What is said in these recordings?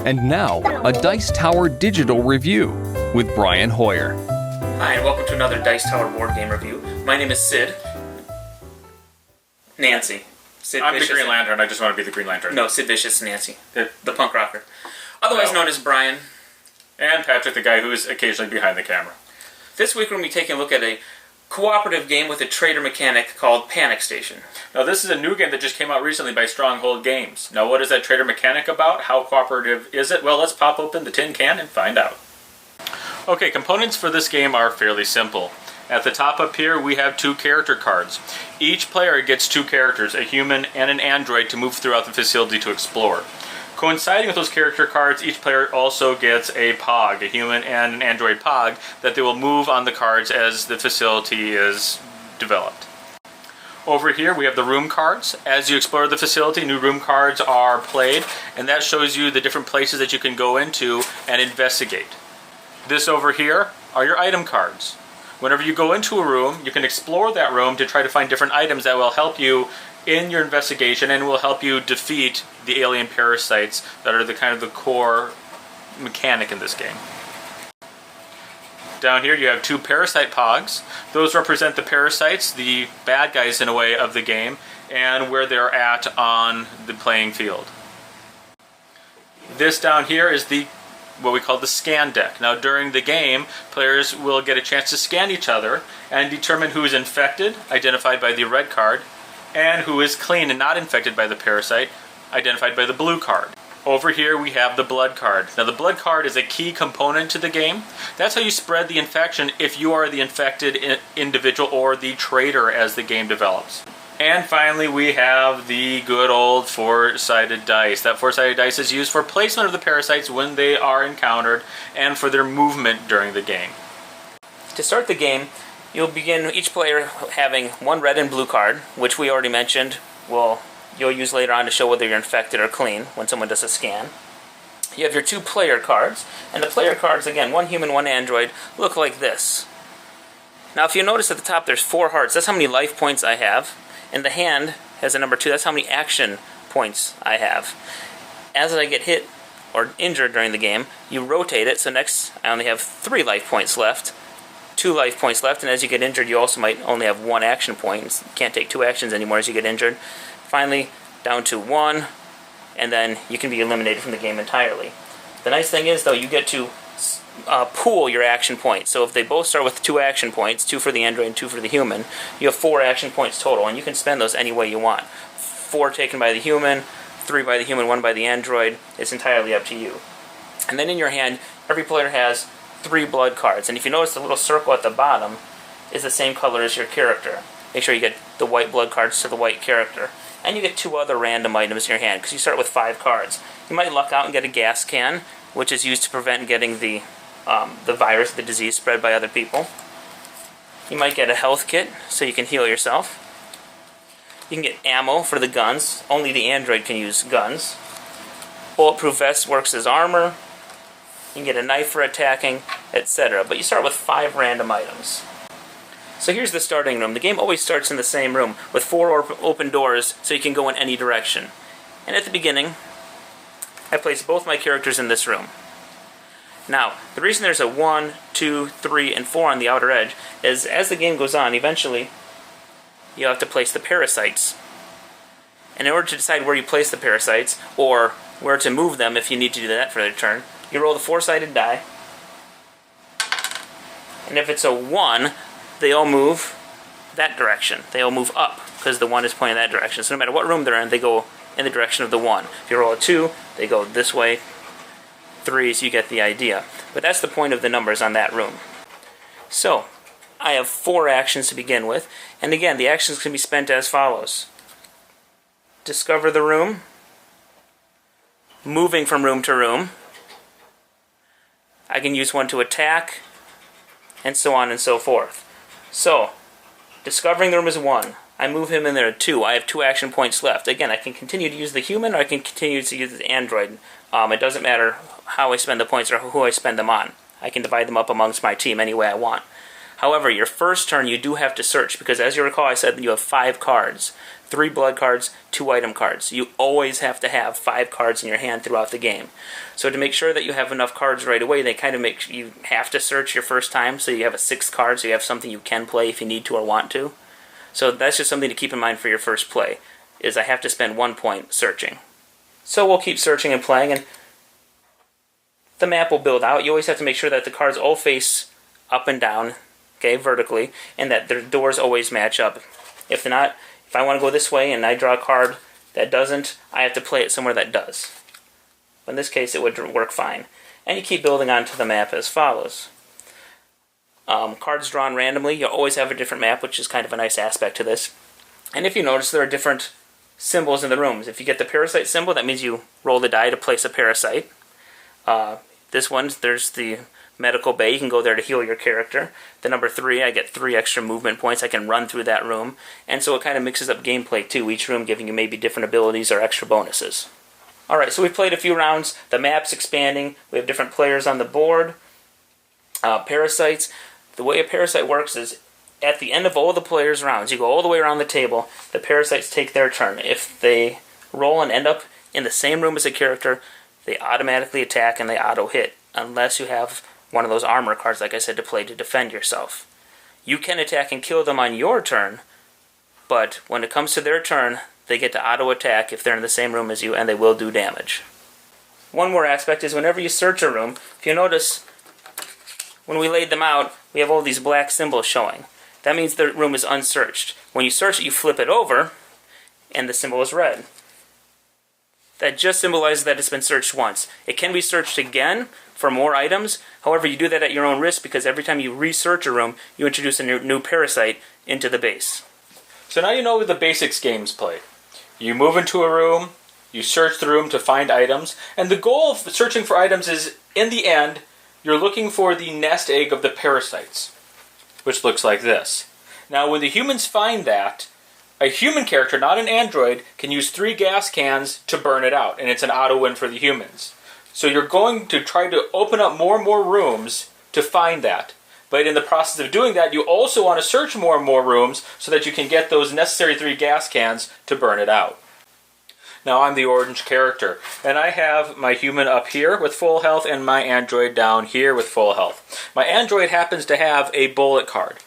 And now, a Dice Tower Digital Review with Brian Hoyer. Hi, and welcome to another Dice Tower board game review. My name is Sid. Nancy. Sid I'm Vicious the Green Lantern. I just want to be the Green Lantern. No, Sid Vicious Nancy. The punk rocker. Otherwise known as Brian. And Patrick, the guy who's occasionally behind the camera. This week we're going to be taking a look at a cooperative game with a trader mechanic called Panic Station. Now, this is a new game that just came out recently by Stronghold Games. Now, what is that trader mechanic about? How cooperative is it? Well, let's pop open the tin can and find out. Okay, components for this game are fairly simple. At the top up here, we have 2 character cards. Each player gets 2 characters, a human and an android, to move throughout the facility to explore. Coinciding with those character cards, each player also gets a POG, a human and an android POG, that they will move on the cards as the facility is developed. Over here we have the room cards. As you explore the facility, new room cards are played, and that shows you the different places that you can go into and investigate. This over here are your item cards. Whenever you go into a room, you can explore that room to try to find different items that will help you in your investigation and will help you defeat the alien parasites that are the kind of the core mechanic in this game. Down here you have 2 parasite pogs. Those represent the parasites, the bad guys in a way of the game, and where they're at on the playing field. This down here is what we call the scan deck. Now, during the game, players will get a chance to scan each other and determine who is infected, identified by the red card, and who is clean and not infected by the parasite, identified by the blue card. Over here we have the blood card. Now, the blood card is a key component to the game. That's how you spread the infection if you are the infected individual or the traitor as the game develops. And finally, we have the good old 4-sided dice. That 4-sided dice is used for placement of the parasites when they are encountered and for their movement during the game. To start the game, you'll begin each player having 1 red and blue card, which we already mentioned you'll use later on to show whether you're infected or clean when someone does a scan. You have your 2 player cards, and the player cards, again, 1 human, 1 android, look like this. Now, if you notice at the top there's 4 hearts. That's how many life points I have. And the hand has a number 2. That's how many action points I have. As I get hit or injured during the game, you rotate it, so next I only have 3 life points left. 2 life points left, and as you get injured, you also might only have 1 action point. You can't take 2 actions anymore as you get injured. Finally, down to 1, and then you can be eliminated from the game entirely. The nice thing is, though, you get to pool your action points. So if they both start with 2 action points, 2 for the android and 2 for the human, you have 4 action points total, and you can spend those any way you want. 4 taken by the human, 3 by the human, 1 by the android. It's entirely up to you. And then in your hand, every player has 3 blood cards, and if you notice the little circle at the bottom is the same color as your character. Make sure you get the white blood cards to the white character. And you get 2 other random items in your hand, because you start with 5 cards. You might luck out and get a gas can, which is used to prevent getting the virus, the disease, spread by other people. You might get a health kit, so you can heal yourself. You can get ammo for the guns. Only the android can use guns. Bulletproof vest works as armor. You can get a knife for attacking, etc. But you start with 5 random items. So here's the starting room. The game always starts in the same room, with 4 open doors, so you can go in any direction. And at the beginning, I place both my characters in this room. Now, the reason there's a 1, 2, 3, and 4 on the outer edge is as the game goes on, eventually, you'll have to place the parasites. And in order to decide where you place the parasites, or where to move them if you need to do that for their turn, you roll the 4-sided die. And if it's a 1, they all move that direction. They all move up, because the 1 is pointing that direction. So no matter what room they're in, they go in the direction of the 1. If you roll a 2, they go this way. 3, so you get the idea. But that's the point of the numbers on that room. So, I have 4 actions to begin with. And again, the actions can be spent as follows. Discover the room. Moving from room to room. I can use 1 to attack. And so on and so forth. So, discovering the room is 1. I move him in there at 2. I have 2 action points left. Again, I can continue to use the human, or I can continue to use the android. It doesn't matter how I spend the points or who I spend them on. I can divide them up amongst my team any way I want. However, your first turn you do have to search, because as you recall I said that you have 5 cards. 3 blood cards, 2 item cards. You always have to have 5 cards in your hand throughout the game. So to make sure that you have enough cards right away, they kind of make you have to search your first time, so you have a 6th card, so you have something you can play if you need to or want to. So that's just something to keep in mind for your first play, is I have to spend 1 point searching. So we'll keep searching and playing, and the map will build out. You always have to make sure that the cards all face up and down, okay, vertically, and that their doors always match up. If they're not, if I want to go this way and I draw a card that doesn't, I have to play it somewhere that does. But in this case, it would work fine. And you keep building onto the map as follows. Cards drawn randomly, you always have a different map, which is kind of a nice aspect to this. And if you notice, there are different symbols in the rooms. If you get the parasite symbol, that means you roll the die to place a parasite. This one, there's the medical bay. You can go there to heal your character. The number 3, I get 3 extra movement points. I can run through that room. And so it kind of mixes up gameplay too, each room giving you maybe different abilities or extra bonuses. Alright, so we've played a few rounds. The map's expanding. We have different players on the board. Parasites. The way a parasite works is at the end of all the players' rounds, you go all the way around the table, the parasites take their turn. If they roll and end up in the same room as a character, they automatically attack and they auto-hit, unless you have one of those armor cards, like I said, to play to defend yourself. You can attack and kill them on your turn, but when it comes to their turn, they get to auto-attack if they're in the same room as you, and they will do damage. One more aspect is whenever you search a room, if you notice, when we laid them out, we have all these black symbols showing. That means the room is unsearched. When you search it, you flip it over, and the symbol is red. That just symbolizes that it's been searched once. It can be searched again for more items. However, you do that at your own risk, because every time you research a room, you introduce a new parasite into the base. So now you know the basics games play. You move into a room, you search the room to find items, and the goal of searching for items is, in the end, you're looking for the nest egg of the parasites, which looks like this. Now, when the humans find that, a human character, not an android, can use 3 gas cans to burn it out, and it's an auto win for the humans. So you're going to try to open up more and more rooms to find that. But in the process of doing that, you also want to search more and more rooms so that you can get those necessary 3 gas cans to burn it out. Now I'm the orange character, and I have my human up here with full health and my android down here with full health. My android happens to have a bullet card.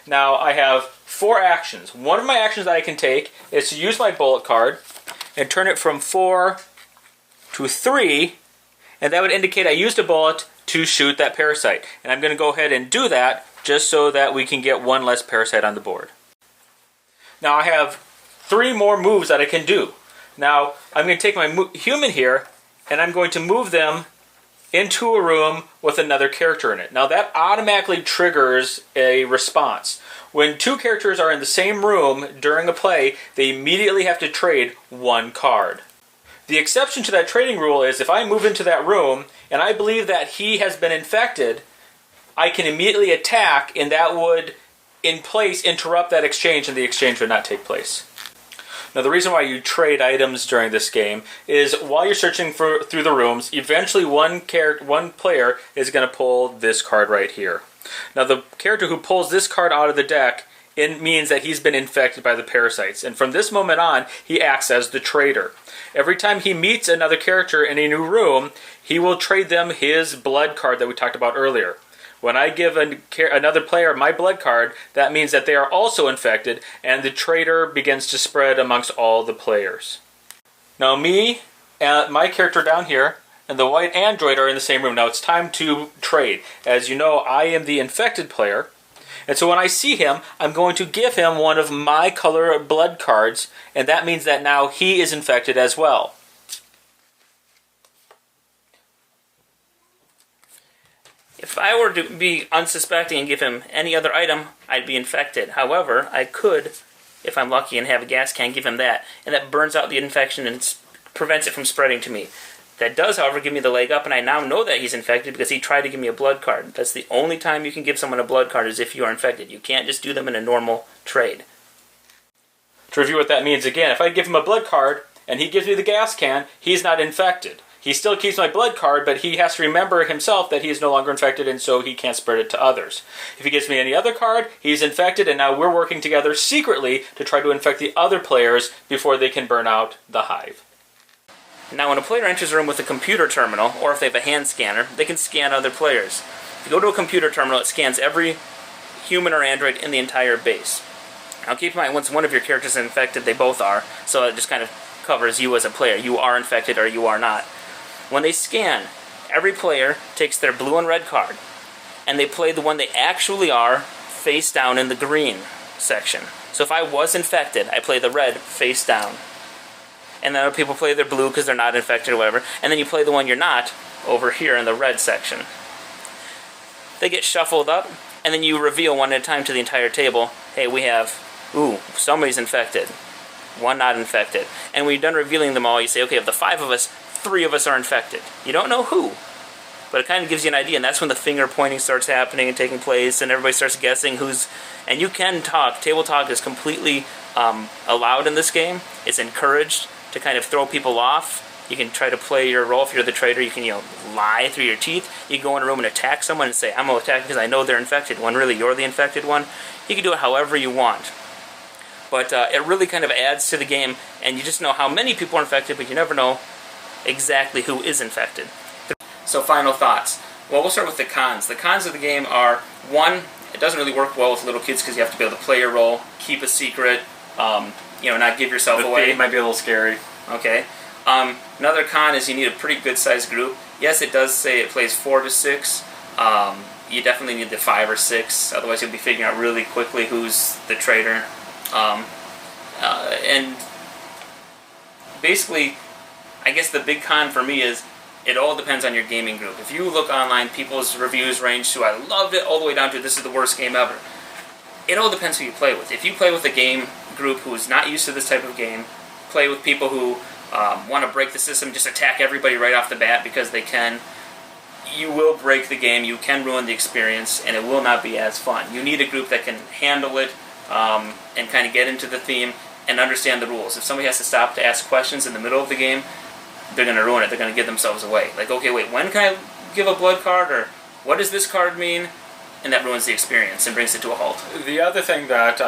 Now I have 4 actions. One of my actions that I can take is to use my bullet card and turn it from 4 to 3, and that would indicate I used a bullet to shoot that parasite. And I'm going to go ahead and do that just so that we can get 1 less parasite on the board. Now I have 3 more moves that I can do. Now I'm going to take my human here and I'm going to move them into a room with another character in it. Now that automatically triggers a response. When 2 characters are in the same room during a play, they immediately have to trade 1 card. The exception to that trading rule is if I move into that room and I believe that he has been infected, I can immediately attack, and that would, in place, interrupt that exchange, and the exchange would not take place. Now the reason why you trade items during this game is while you're searching through the rooms, eventually one player is going to pull this card right here. Now the character who pulls this card out of the deck, it means that he's been infected by the parasites, and from this moment on, he acts as the trader. Every time he meets another character in a new room, he will trade them his blood card that we talked about earlier. When I give another player my blood card, that means that they are also infected, and the trader begins to spread amongst all the players. Now me, my character down here, and the white android are in the same room. Now it's time to trade. As you know, I am the infected player, and so when I see him, I'm going to give him one of my color blood cards, and that means that now he is infected as well. If I were to be unsuspecting and give him any other item, I'd be infected. However, I could, if I'm lucky and have a gas can, give him that, and that burns out the infection and prevents it from spreading to me. That does, however, give me the leg up, and I now know that he's infected because he tried to give me a blood card. That's the only time you can give someone a blood card, is if you are infected. You can't just do them in a normal trade. To review what that means again, if I give him a blood card and he gives me the gas can, he's not infected. He still keeps my blood card, but he has to remember himself that he is no longer infected, and so he can't spread it to others. If he gives me any other card, he's infected, and now we're working together secretly to try to infect the other players before they can burn out the hive. Now, when a player enters a room with a computer terminal, or if they have a hand scanner, they can scan other players. If you go to a computer terminal, it scans every human or android in the entire base. Now, keep in mind, once one of your characters is infected, they both are, so it just kind of covers you as a player. You are infected or you are not. When they scan, every player takes their blue and red card, and they play the one they actually are face down in the green section. So if I was infected, I play the red face down. And then other people play their blue because they're not infected or whatever. And then you play the one you're not over here in the red section. They get shuffled up, and then you reveal one at a time to the entire table. Hey, we have, somebody's infected. One not infected. And when you're done revealing them all, you say, okay, of the 5 of us, 3 of us are infected. You don't know who, but it kind of gives you an idea, and that's when the finger pointing starts happening and taking place, and everybody starts guessing who's... And you can talk. Table talk is completely allowed in this game. It's encouraged to kind of throw people off. You can try to play your role. If you're the traitor, you can lie through your teeth. You can go in a room and attack someone and say, I'm going to attack because I know they're infected, when really you're the infected one. You can do it however you want. But it really kind of adds to the game, and you just know how many people are infected, but you never know exactly who is infected. So final thoughts. Well, we'll start with the cons. The cons of the game are, 1, it doesn't really work well with little kids because you have to be able to play your role, keep a secret, not give yourself away. It might be a little scary. Okay. Another con is you need a pretty good sized group. Yes, it does say it plays 4 to 6. You definitely need the 5 or 6, otherwise you'll be figuring out really quickly who's the traitor. And basically, I guess the big con for me is it all depends on your gaming group. If you look online, people's reviews range to I loved it all the way down to this is the worst game ever. It all depends who you play with. If you play with a game group who is not used to this type of game, play with people who want to break the system, just attack everybody right off the bat because they can, you will break the game, you can ruin the experience, and it will not be as fun. You need a group that can handle it and kind of get into the theme and understand the rules. If somebody has to stop to ask questions in the middle of the game, they're going to ruin it. They're going to give themselves away. Like, okay, wait, when can I give a blood card? Or what does this card mean? And that ruins the experience and brings it to a halt. The other thing that,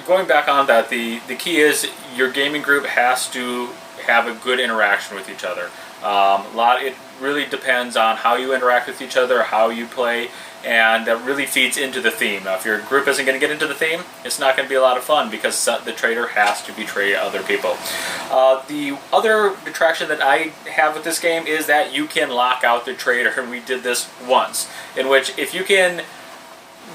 going back on that, the key is your gaming group has to have a good interaction with each other. It really depends on how you interact with each other, how you play, and that really feeds into the theme. Now, if your group isn't going to get into the theme, it's not going to be a lot of fun because the traitor has to betray other people. The other detraction that I have with this game is that you can lock out the traitor, and we did this once, in which if you can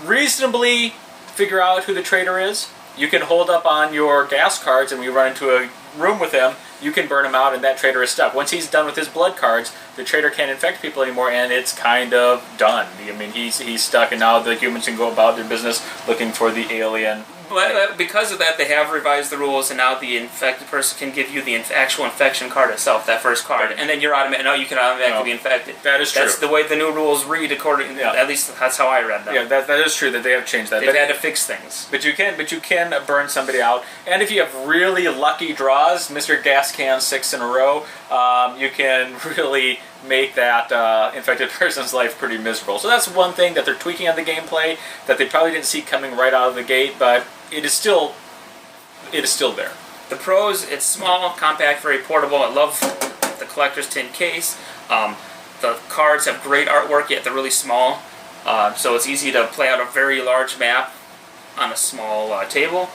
reasonably figure out who the traitor is, you can hold up on your gas cards and we run into a room with him, you can burn him out and that traitor is stuck. Once he's done with his blood cards, the traitor can't infect people anymore and it's kind of done. I mean, he's stuck and now the humans can go about their business looking for the alien. But because of that, they have revised the rules, and now the infected person can give you the actual infection card itself, that first card, and then you're you can automatically be infected. That is true. That's the way the new rules read, according. Yeah. At least that's how I read them. Yeah, that is true that they have changed that. They've had to fix things. But you can burn somebody out, and if you have really lucky draws, Mr. Gas Can 6 in a row, you can really make that infected person's life pretty miserable. So that's one thing that they're tweaking on the gameplay that they probably didn't see coming right out of the gate, but it is still there. The pros: it's small, compact, very portable. I love the collector's tin case. The cards have great artwork, yet they're really small, so it's easy to play out a very large map on a small table.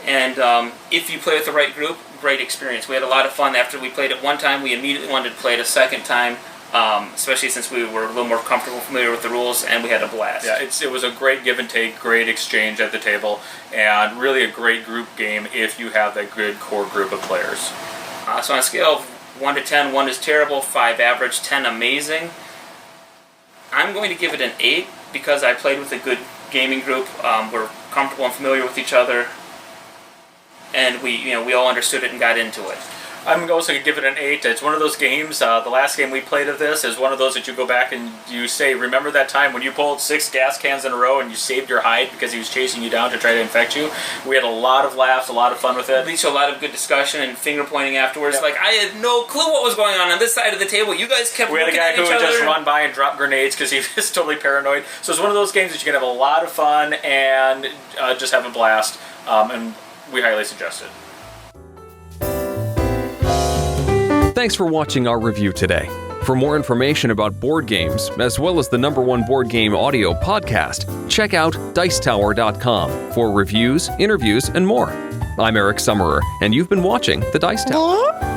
And if you play with the right group, great experience. We had a lot of fun after we played it one time. We immediately wanted to play it a second time, especially since we were a little more comfortable, familiar with the rules, and we had a blast. Yeah, it was a great give and take, great exchange at the table, and really a great group game if you have that good core group of players. So on a scale of 1 to 10, 1 is terrible, 5 average, 10 amazing. I'm going to give it an 8 because I played with a good gaming group. We're comfortable and familiar with each other, and we all understood it and got into it. I'm also going to give it an 8. It's one of those games, the last game we played of this is one of those that you go back and you say, remember that time when you pulled 6 gas cans in a row and you saved your hide because he was chasing you down to try to infect you? We had a lot of laughs, a lot of fun with it. It leads to a lot of good discussion and finger pointing afterwards. Yep. Like, I had no clue what was going on this side of the table. You guys kept looking at each other. We had a guy who would just run by and drop grenades because he was totally paranoid. So it's one of those games that you can have a lot of fun and just have a blast. And we highly suggest it. Thanks for watching our review today. For more information about board games, as well as the #1 board game audio podcast, check out Dicetower.com for reviews, interviews, and more. I'm Eric Summerer, and you've been watching The Dice Tower.